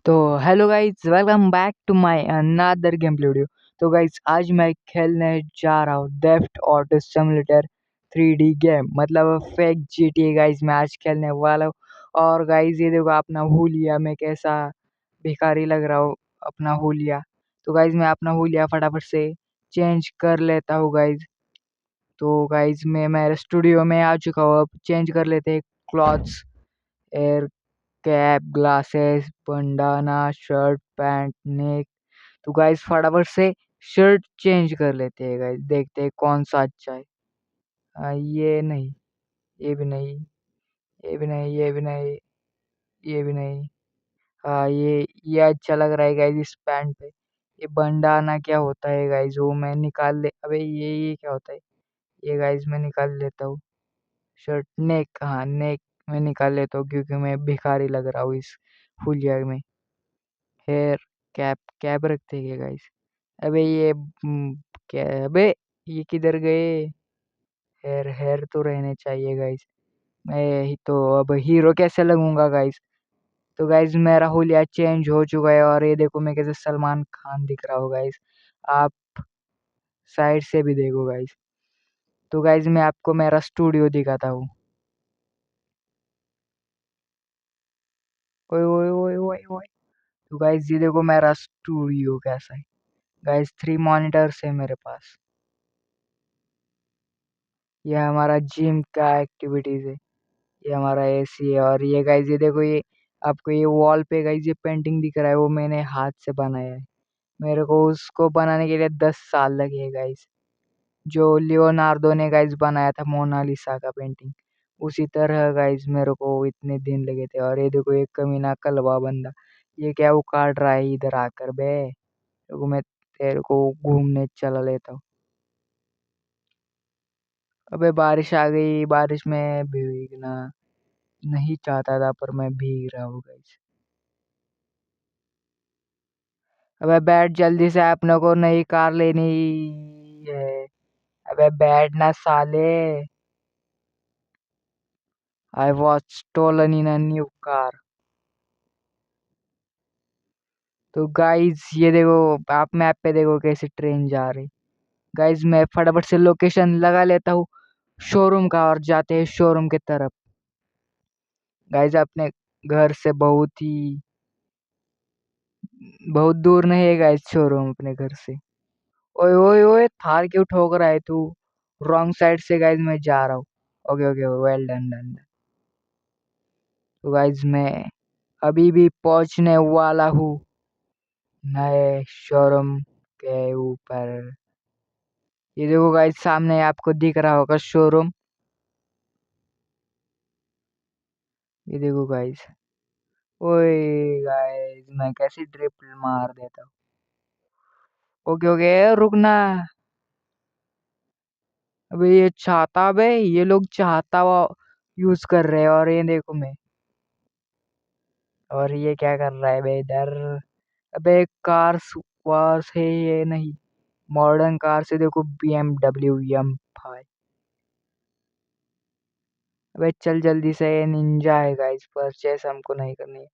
तो hello guys, welcome back to my another game play video. तो guys, आज मैं खेलने जा रहा हूँ deft auto simulator 3D game, मतलब फेक GTA। गाइस मैं आज खेलने वाला हूँ। और गाइस ये देखो अपना हुलिया में कैसा भिखारी लग रहा हूँ, अपना हुलिया। तो गाइस मैं अपना हुलिया फटाफट से चेंज कर लेता हूँ गाइस। तो गाइस मैं मेरे स्टूडियो में आ चुका हूँ, अब चेंज कर लेते हैं clothes, air cap, glasses, bandana, shirt, pant, neck. तो गाइस फटाफट से शर्ट चेंज कर लेते हैं गाइस, देखते हैं कौन सा अच्छा है। ये नहीं, ये भी नहीं, ये भी नहीं, ये भी नहीं, ये भी नहीं। ये अच्छा लग रहा है गाइस इस पैंट पे। ये बंडाना क्या होता है गाइस, वो मैं निकाल ले। अबे ये क्या होता है? ये गाइस मैं निकाल लेता हूँ। शर्ट नेक, हाँ नेक में निकाल लेता हूँ क्योंकि मैं भिखारी लग रहा हूँ इस फुलिया में। हेयर कैप, कैप रखते हैं क्या गाइस? अबे क्या? अबे ये किधर गए? हेयर, हेयर तो रहने चाहिए गाइस। मैं ही तो अब हीरो कैसे लगूंगा गाइस? तो गाइस मेरा हुलिया चेंज हो चुका है और ये देखो मैं कैसे सलमान खान दिख रहा हूँ गाइस। आप साइड से भी देखो गाइस। तो गाइस मैं आपको मेरा स्टूडियो दिखाता हूँ। ओए ओए ओए ओए ओए। तो गाइस ये देखो मेरा स्टूडियो कैसा है गाइस। 3 मॉनिटर्स है मेरे पास। ये हमारा जिम का एक्टिविटीज है। ये हमारा एसी है। और ये गाइस ये देखो, ये आपको ये वॉल पे गाइस ये पेंटिंग दिख रहा है, वो मैंने हाथ से बनाया है। मेरे को उसको बनाने के लिए 10 साल लगे गाइस। जो लियोनार्डो ने गाइस बनाया था मोनालिसा का पेंटिंग, उसी तरह गाइस मेरे को इतने दिन लगे थे। और ये देखो एक कमीना कलवा बंदा, ये क्या वो काट रहा है इधर आकर बे। रुको मैं तेरे को घूमने चला लेता हूँ। अबे बारिश आ गई, बारिश में भीगना नहीं चाहता था पर मैं भीग रहा हूँ गाइस। अबे बैठ जल्दी से, अपने को नई कार लेनी है। अबे बैठ ना साले। I was stolen in a new car. तो गाइस ये देखो, आप मैप पे देखो कैसे ट्रेन जा रही। गाइस मैं फटाफट से लोकेशन लगा लेता हूँ शोरूम का और जाते हैं शोरूम की तरफ। गाइस अपने घर से बहुत दूर नहीं है गाइस शोरूम अपने घर से। ओए ओए ओए, थार क्यों ठोक रहा है तू? रॉन्ग साइड से गाइस मैं जा रहा हूँ। Okay okay, well done done. तो गाइस मैं अभी भी पहुंचने वाला हूँ नए शोरूम के ऊपर। ये देखो गाइस, सामने आपको दिख रहा होगा शोरूम। ये देखो गाइस। ओए गाइस मैं कैसी ड्रिप मार देता हूँ। ओके ओके, रुकना। अबे ये छाता, बे ये लोग छाता यूज कर रहे हैं और ये देखो मैं। और ये क्या कर रहा है बे इधर? अबे कार्स वार्स है ये नहीं, मॉडर्न कार से देखो BMW M5। अबे चल जल्दी से, ये निंजा है गाइस, परचेस हमको नहीं करनी है।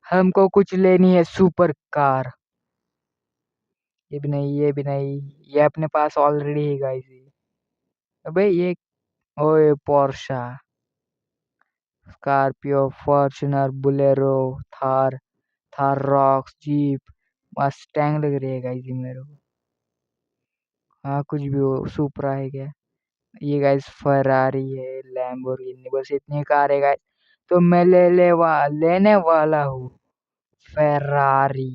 हमको कुछ लेनी है सुपर कार। ये भी नहीं, ये भी नहीं, ये अपने पास ऑलरेडी है गाइस। अबे ये, ओए Portia, Scorpio, Fortuner, Bolero, Thar, Thar rocks, jeep, Mustang लग रही है गाइस ये मेरे को। हाँ कुछ भी हो, सुपरा है क्या? ये गाइस फरारी है, लैम्बोर्गिनी, बस इतनी कार है गाइस। तो मैं लेने वाला हूँ फेरारी।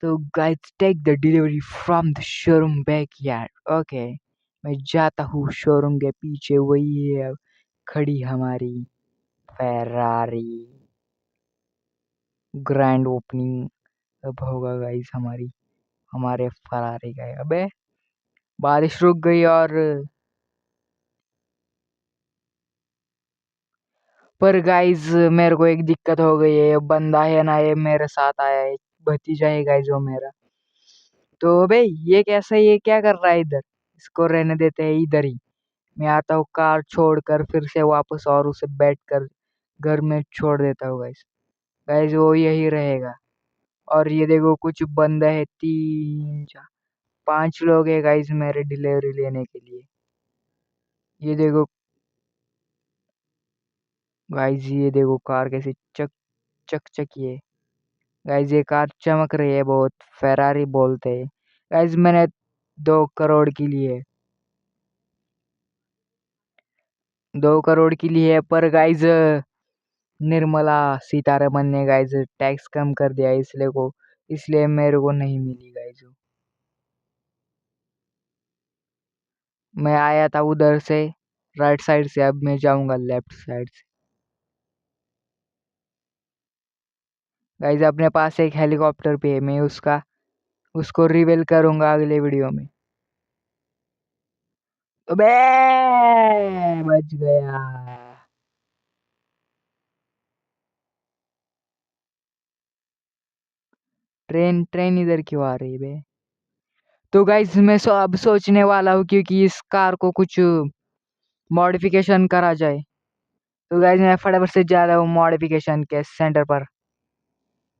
तो guys take the delivery from the showroom backyard. Okay, मैं जाता हूँ शोरूम के पीछे, वही है खड़ी हमारी फेरारी। ग्रैंड ओपनिंग अब होगा गाइस हमारी, हमारे फरारी का। अबे बारिश रुक गई। और पर गाइस मेरे को एक दिक्कत हो गई है, ये बंदा है ना, ये मेरे साथ आया है, भतीजा है गाइस वो मेरा। तो अबे ये कैसा, ये क्या कर रहा है इधर? इसको रहने देते हैं इधर ही। मैं आता हूँ कार छोड़कर फिर से वापस और उसे बैठ कर घर में छोड़ देता हूँ गाइस। गाइस वो यही रहेगा। और ये देखो कुछ बंदे हैं, 3 4 5 लोग है गाइस मेरे डिलीवरी लेने के लिए। ये देखो गाइस, ये देखो कार कैसे चक चक चकी है। गाइस ये कार चमक रही है बहुत, फेरारी बोलते हैं। गाइस मैंने 2 करोड़ की ली है, 2 करोड़ की ली है, पर गाइस निर्मला सीतारमन ने गाइस टैक्स कम कर दिया इसलिए मेरे को नहीं मिली गाइस। मैं आया था उधर से, राइट साइड से, अब मैं जाऊंगा लेफ्ट साइड से। गाइस अपने पास एक हेलीकॉप्टर भी है, मैं उसको रिवील करूंगा अगले वीडियो में। अबे बच गया। ट्रेन ट्रेन इधर क्यों आ रही है बे? तो गाइस मैं अब सोचने वाला हूँ क्योंकि इस कार को कुछ मॉडिफिकेशन करा जाए। तो गाइस मैं फटाफट से जा रहा हूँ मॉडिफिकेशन के सेंटर पर।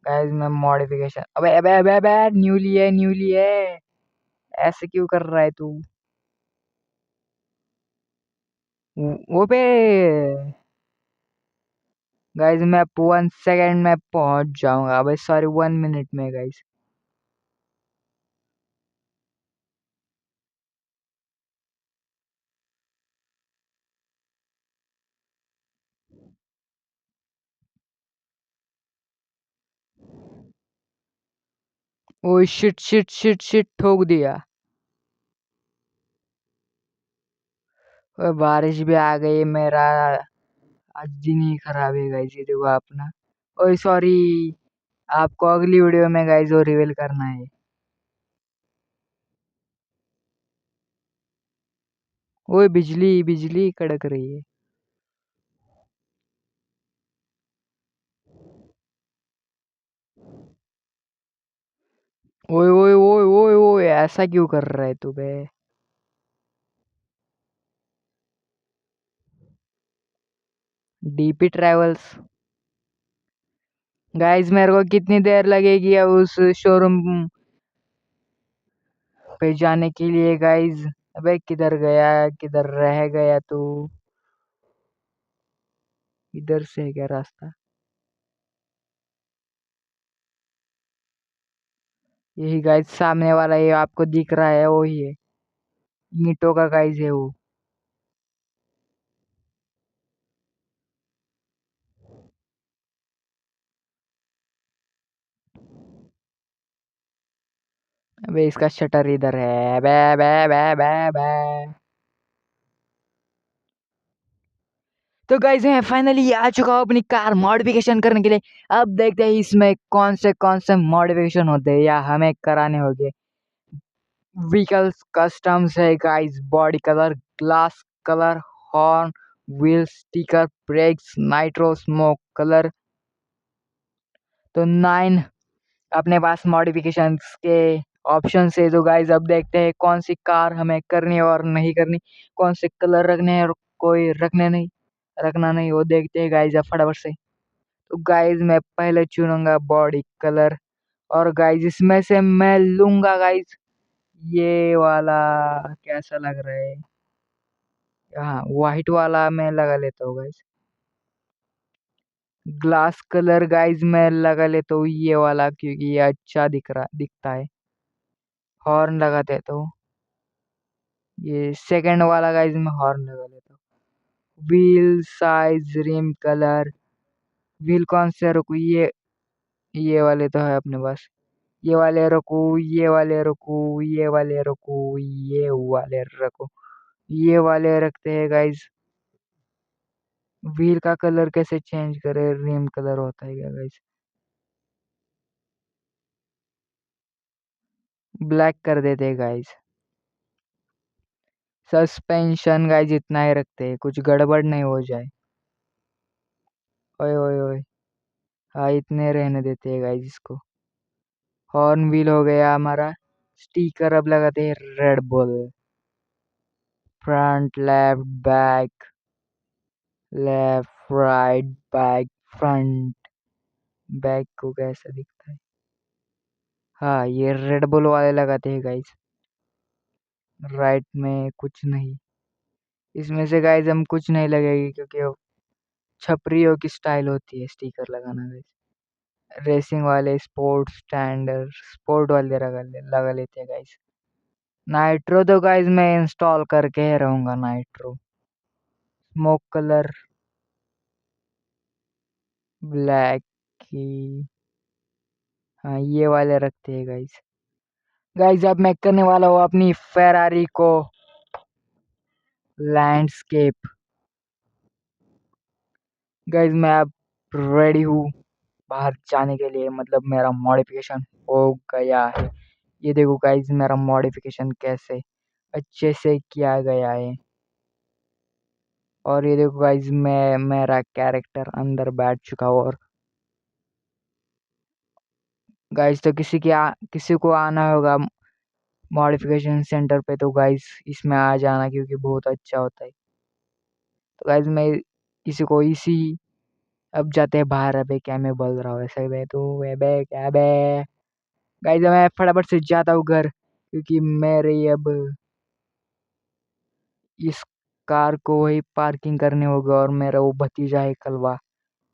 गाइस मैं मॉडिफिकेशन, अबे अबे अबे अबे, न्यूली है। ऐसे क्यों कर रहा है तू? वो पे गाइस मैं 1 सेकेंड में पहुंच जाऊंगा, अबे सॉरी 1 मिनट में guys. Oh shit shit shit shit, ठोक दिया। ओए बारिश भी आ गई, मेरा आज दिन ही खराब है गाइस, ये देखो अपना। ओए सॉरी, आपको अगली वीडियो में गाइस वो रिवील करना है। ओए बिजली बिजली कड़क रही है। ओए ओए ओए ओए ओए, ऐसा क्यों कर रहा है तू बे? DP travels. गाइस मेरे को कितनी देर लगेगी अब उस शोरूम पे जाने के लिए गाइस? अबे किधर गया, किधर रह गया तू? इधर से है क्या रास्ता? यही गाइस सामने वाला, ये आपको दिख रहा है वही है, ईंटों का गाइस है वो। अबे इसका शटर इधर है, बे बे बे बे बे। तो गाइस मैं फाइनली आ चुका हूँ अपनी कार मॉडिफिकेशन करने के लिए। अब देखते हैं इसमें कौन से मॉडिफिकेशन होते हैं या हमें कराने होंगे। व्हीकल्स कस्टम्स है guys, body colour, glass colour, horn, wheel sticker, brakes, nitro smoke colour. तो 9 अपने पास मॉडिफिकेशन के ऑप्शन है। तो गाइस अब देखते हैं कौन सी कार हमें करनी है और नहीं करनी, कौन से कलर रखने हैं और कोई रखना नहीं, वो देखते हैं गाइस अब फटाफट से। तो गाइस मैं पहले चुनूंगा बॉडी कलर, और गाइस इसमें से मैं लूंगा गाइस ये वाला। कैसा लग रहा है? हाँ व्हाइट वाला मैं लगा लेता हूँ गाइस। ग्लास कलर गाइस मैं लगा लेता हूँ ये वाला, क्योंकि ये अच्छा दिखता है। हॉर्न लगा देता हूँ, ये सेकंड वाला गाइस मैं हॉर्न लगा लेता हूँ। Wheel size, rim colour, wheel कौन से रखूँ? ये वाले तो है अपने पास। ये वाले रखूँ, ये वाले रखूँ, ये वाले रखूँ, ये वाले रखूँ, ये वाले रखते हैं गाइस। व्हील का कलर कैसे चेंज करे? रिम कलर होता है क्या गाइस? ब्लैक कर देते हैं गाइस। सस्पेंशन गाइस इतना ही रखते हैं, कुछ गड़बड़ नहीं हो जाए। ओए ओए ओए, हाँ इतने रहने देते हैं गाइस इसको। हॉर्न व्हील हो गया हमारा। स्टिकर अब लगाते हैं red bull. Front, left, back, left right back front. Bag को कैसा दिखता है। हाँ, ये रेड बुल वाले लगाते हैं गाइस। राइट में कुछ नहीं, इसमें से गाइस हम कुछ नहीं लगेगी क्योंकि वो छपरियों की स्टाइल होती है स्टिकर लगाना गाइस। रेसिंग वाले स्पोर्ट स्टैंडर्ड स्पोर्ट वाले लगा लेते हैं गाइस। नाइट्रो तो गाइस मैं इंस्टॉल करके ही रहूंगा। नाइट्रो स्मोक कलर ब्लैक की, हाँ ये वाले रखते हैं गाइस। गाइस अब मैं करने वाला हूँ अपनी फेरारी को लैंडस्केप। गाइस मैं अब रेडी हूँ बाहर जाने के लिए, मतलब मेरा मॉडिफिकेशन हो गया है। ये देखो गाइस मेरा मॉडिफिकेशन कैसे अच्छे से किया गया है। और ये देखो गाइस मैं मेरा कैरेक्टर अंदर बैठ चुका हूँ। और गाइस तो किसी को आना होगा मॉडिफिकेशन सेंटर पे तो गाइस इसमें आ जाना क्योंकि बहुत अच्छा होता है। तो गाइस मैं किसी को इसी अब जाते हैं बाहर। अबे क्या मैं बोल रहा हूँ ऐसे बे तू बे क्या बे। गाइस मैं फटाफट से जाता हूँ घर क्योंकि मेरे अब इस कार को वही पार्किंग करने होगा और मेरा वो भतीजा है कलवा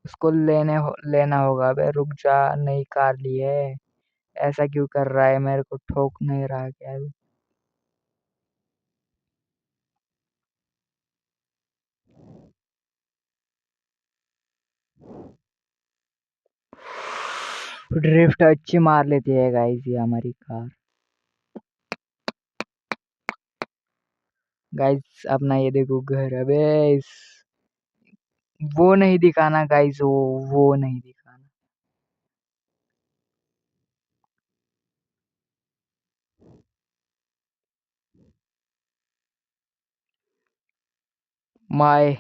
उसको लेना होगा। अबे रुक जा, नई कार ली है, ऐसा क्यों कर रहा है, मेरे को ठोक नहीं रहा क्या। ड्रिफ्ट अच्छी मार लेती है गाइस ये हमारी कार। गाइस अपना ये देखो घर। अबे वो नहीं दिखाना गाइस, वो नहीं दिखाना। My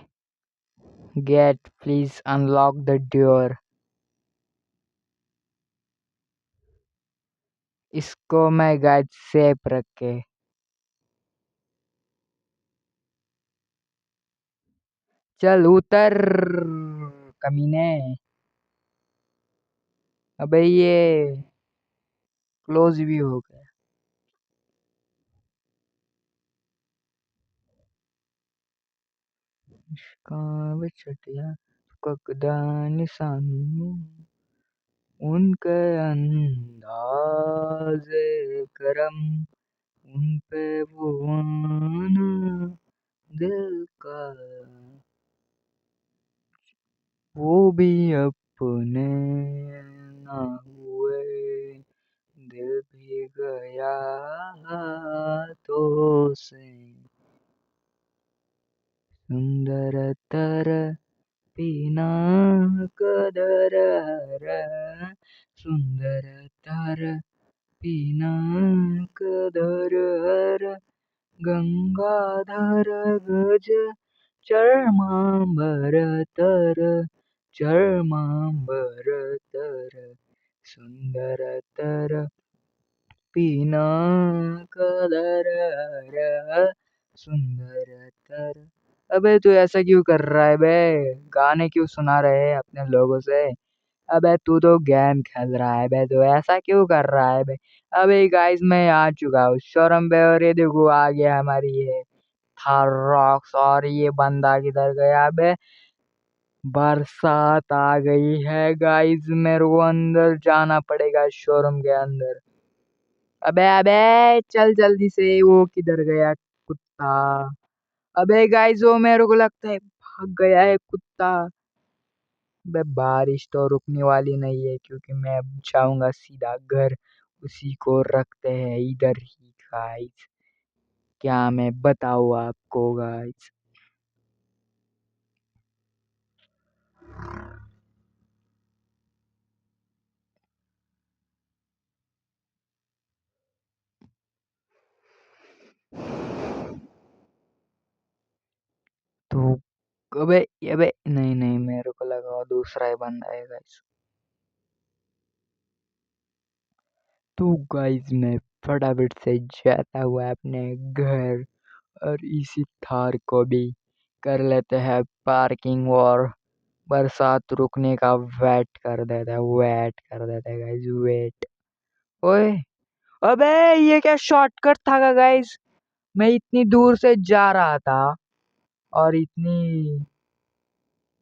gate please unlock the door. इसको मैं गाइस सेफ रख के। चल उतर कमीने। अबे ये क्लोज भी हो गया। कहाँ छटिया ककदा निशानू उनके अंदाज़े करम उन पे वो आना दिल का वो भी अपने ना हुए दिल भी गया तो से सुंदर तर पीना कदर हर सुंदर तर पीना कदर हर गंगाधर गज चर्मांबर तर चर्मांबर तर सुंदर तर पीना कदर हर सुंदर तर। अबे तू ऐसा क्यों कर रहा है बे, गाने क्यों सुना रहे हैं अपने लोगों से। अबे तू तो गेम खेल रहा है बे, तो ऐसा क्यों कर रहा है बे। अबे गाइस मैं आ चुका हूँ शोरूम पे और ये देखो आ गया हमारी ये थार रॉक्स। और ये बंदा किधर गया बे। बरसात आ गई है गाइस, मेरे को अंदर जाना पड़ेगा शोरूम के अंदर। अबे अबे चल जल्दी से, वो किधर गया कुत्ता। अबे गाइस वो मेरे को लगता है भाग गया है कुत्ता। बे बारिश तो रुकने वाली नहीं है क्योंकि मैं अब जाऊंगा सीधा घर। उसी को रखते हैं इधर ही गाइस। क्या मैं बताऊँ आपको गाइस। तो अबे अबे नहीं नहीं, मेरे को लगा दूसरा ही बंदा है गाइस। तो गाइस मैं फटाफट से जाता हुआ अपने घर और इसी थार को भी कर लेते हैं पार्किंग। और बरसात रुकने का वेट कर देता है गाइस, वेट। ओए, अबे ये क्या शॉर्टकट था गाइस। मैं इतनी दूर से जा रहा था और इतनी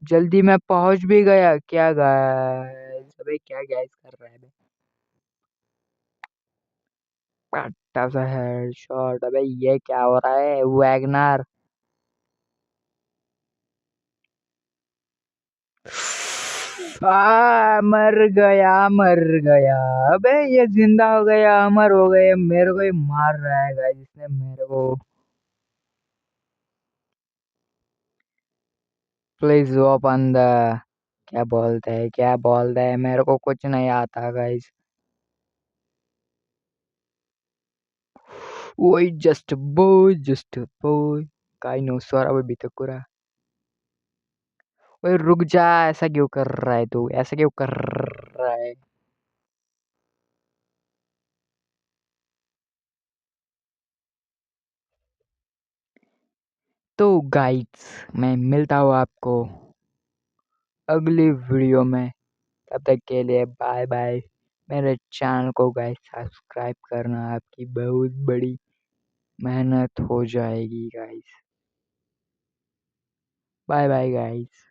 जल्दी मैं पहुंच भी गया क्या गाइस। अबे क्या गाइस कर रहा है बे। पट्टा सा हेडशॉट। अबे ये क्या हो रहा है वैगनर। मर गया मर गया। अबे ये जिंदा हो गया, अमर हो गए, मेरे को ही मार रहा है गाइस इसने मेरे को। प्लीज ओपन द, क्या बोलते हैं मेरे को कुछ नहीं आता गाइस। वही जस्ट बॉय काइनोसोर। अबे बितकुरा, ओए रुक जा। ऐसा क्यों कर रहा है तू, ऐसा क्यों कर रहा है। तो गाइस मैं मिलता हूँ आपको अगली वीडियो में। तब तक के लिए बाय बाय। मेरे चैनल को गाइस सब्सक्राइब करना, आपकी बहुत बड़ी मेहनत हो जाएगी गाइस। Bye bye guys.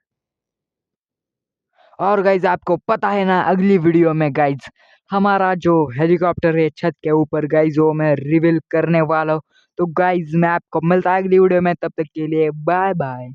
और गाइज आपको पता है ना अगली वीडियो में गाइज हमारा जो हेलीकॉप्टर है छत के ऊपर गाइज वो मैं रिवील करने वाला हूँ। तो गाइज मैं आपको मिलता है अगली वीडियो में, तब तक के लिए बाय बाय।